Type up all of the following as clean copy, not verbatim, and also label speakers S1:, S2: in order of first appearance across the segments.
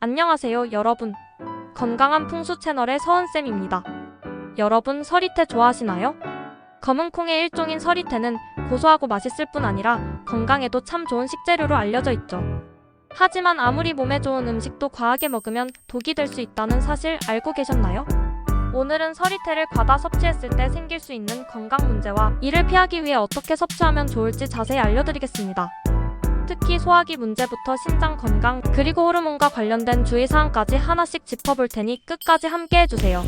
S1: 안녕하세요 여러분. 건강한 풍수 채널의 서은쌤입니다. 여러분 서리태 좋아하시나요? 검은 콩의 일종인 서리태는 고소하고 맛있을 뿐 아니라 건강에도 참 좋은 식재료로 알려져 있죠. 하지만 아무리 몸에 좋은 음식도 과하게 먹으면 독이 될 수 있다는 사실 알고 계셨나요? 오늘은 서리태를 과다 섭취했을 때 생길 수 있는 건강 문제와 이를 피하기 위해 어떻게 섭취하면 좋을지 자세히 알려드리겠습니다. 특히 소화기 문제부터 신장 건강 그리고 호르몬과 관련된 주의사항까지 하나씩 짚어볼 테니 끝까지 함께해주세요.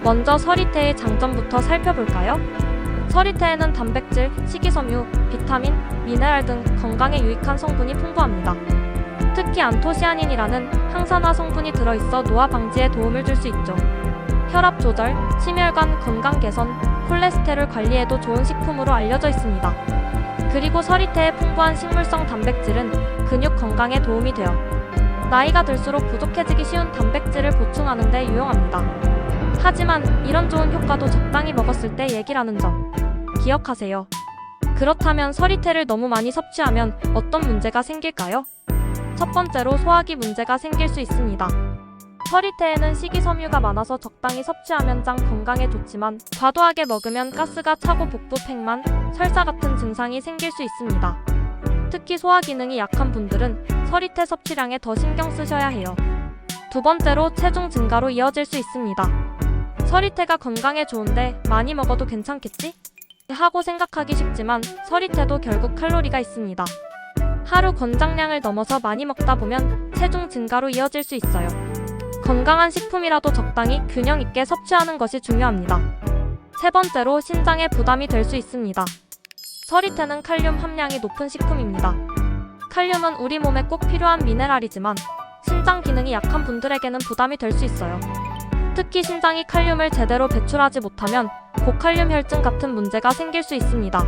S1: 먼저 서리태의 장점부터 살펴볼까요? 서리태에는 단백질, 식이섬유, 비타민, 미네랄 등 건강에 유익한 성분이 풍부합니다. 특히 안토시아닌이라는 항산화 성분이 들어있어 노화 방지에 도움을 줄 수 있죠. 혈압 조절, 심혈관 건강 개선, 콜레스테롤 관리에도 좋은 식품으로 알려져 있습니다. 그리고 서리태의 풍부한 식물성 단백질은 근육 건강에 도움이 돼요. 나이가 들수록 부족해지기 쉬운 단백질을 보충하는 데 유용합니다. 하지만 이런 좋은 효과도 적당히 먹었을 때 얘기라는 점 기억하세요. 그렇다면 서리태를 너무 많이 섭취하면 어떤 문제가 생길까요? 첫 번째로 소화기 문제가 생길 수 있습니다. 서리태에는 식이섬유가 많아서 적당히 섭취하면 장 건강에 좋지만 과도하게 먹으면 가스가 차고 복부 팽만, 설사 같은 증상이 생길 수 있습니다. 특히 소화 기능이 약한 분들은 서리태 섭취량에 더 신경 쓰셔야 해요. 두 번째로 체중 증가로 이어질 수 있습니다. 서리태가 건강에 좋은데 많이 먹어도 괜찮겠지? 하고 생각하기 쉽지만 서리태도 결국 칼로리가 있습니다. 하루 권장량을 넘어서 많이 먹다 보면 체중 증가로 이어질 수 있어요. 건강한 식품이라도 적당히 균형 있게 섭취하는 것이 중요합니다. 세 번째로 신장에 부담이 될 수 있습니다. 서리태는 칼륨 함량이 높은 식품입니다. 칼륨은 우리 몸에 꼭 필요한 미네랄이지만 신장 기능이 약한 분들에게는 부담이 될 수 있어요. 특히 신장이 칼륨을 제대로 배출하지 못하면 고칼륨 혈증 같은 문제가 생길 수 있습니다.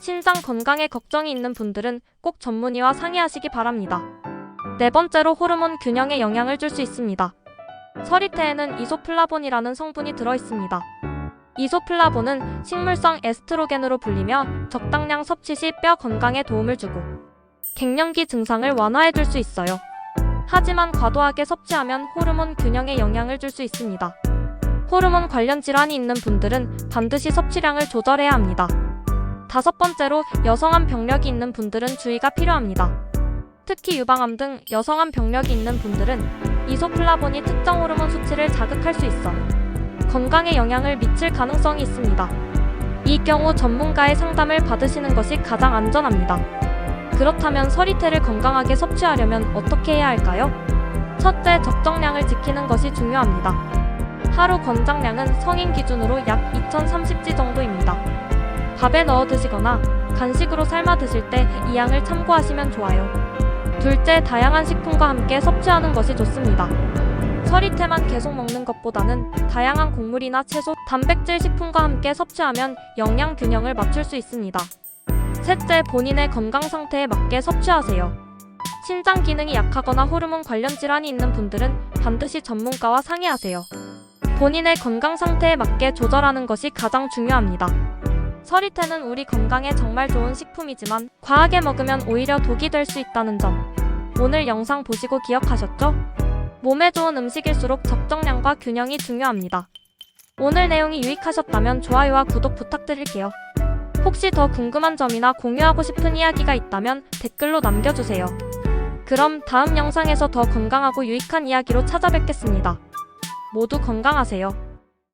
S1: 신장 건강에 걱정이 있는 분들은 꼭 전문의와 상의하시기 바랍니다. 네 번째로 호르몬 균형에 영향을 줄 수 있습니다. 서리태에는 이소플라본이라는 성분이 들어있습니다. 이소플라본은 식물성 에스트로겐으로 불리며 적당량 섭취 시 뼈 건강에 도움을 주고 갱년기 증상을 완화해줄 수 있어요. 하지만 과도하게 섭취하면 호르몬 균형에 영향을 줄 수 있습니다. 호르몬 관련 질환이 있는 분들은 반드시 섭취량을 조절해야 합니다. 다섯 번째로 여성암 병력이 있는 분들은 주의가 필요합니다. 특히 유방암 등 여성암 병력이 있는 분들은 이소플라본이 특정 호르몬 수치를 자극할 수 있어 건강에 영향을 미칠 가능성이 있습니다. 이 경우 전문가의 상담을 받으시는 것이 가장 안전합니다. 그렇다면 서리태를 건강하게 섭취하려면 어떻게 해야 할까요? 첫째, 적정량을 지키는 것이 중요합니다. 하루 권장량은 성인 기준으로 약 2030지 정도입니다. 밥에 넣어 드시거나 간식으로 삶아 드실 때 이 양을 참고하시면 좋아요. 둘째, 다양한 식품과 함께 섭취하는 것이 좋습니다. 서리태만 계속 먹는 것보다는 다양한 곡물이나 채소, 단백질 식품과 함께 섭취하면 영양 균형을 맞출 수 있습니다. 셋째, 본인의 건강 상태에 맞게 섭취하세요. 신장 기능이 약하거나 호르몬 관련 질환이 있는 분들은 반드시 전문가와 상의하세요. 본인의 건강 상태에 맞게 조절하는 것이 가장 중요합니다. 서리태는 우리 건강에 정말 좋은 식품이지만 과하게 먹으면 오히려 독이 될 수 있다는 점 오늘 영상 보시고 기억하셨죠? 몸에 좋은 음식일수록 적정량과 균형이 중요합니다. 오늘 내용이 유익하셨다면 좋아요와 구독 부탁드릴게요. 혹시 더 궁금한 점이나 공유하고 싶은 이야기가 있다면 댓글로 남겨주세요. 그럼 다음 영상에서 더 건강하고 유익한 이야기로 찾아뵙겠습니다. 모두 건강하세요.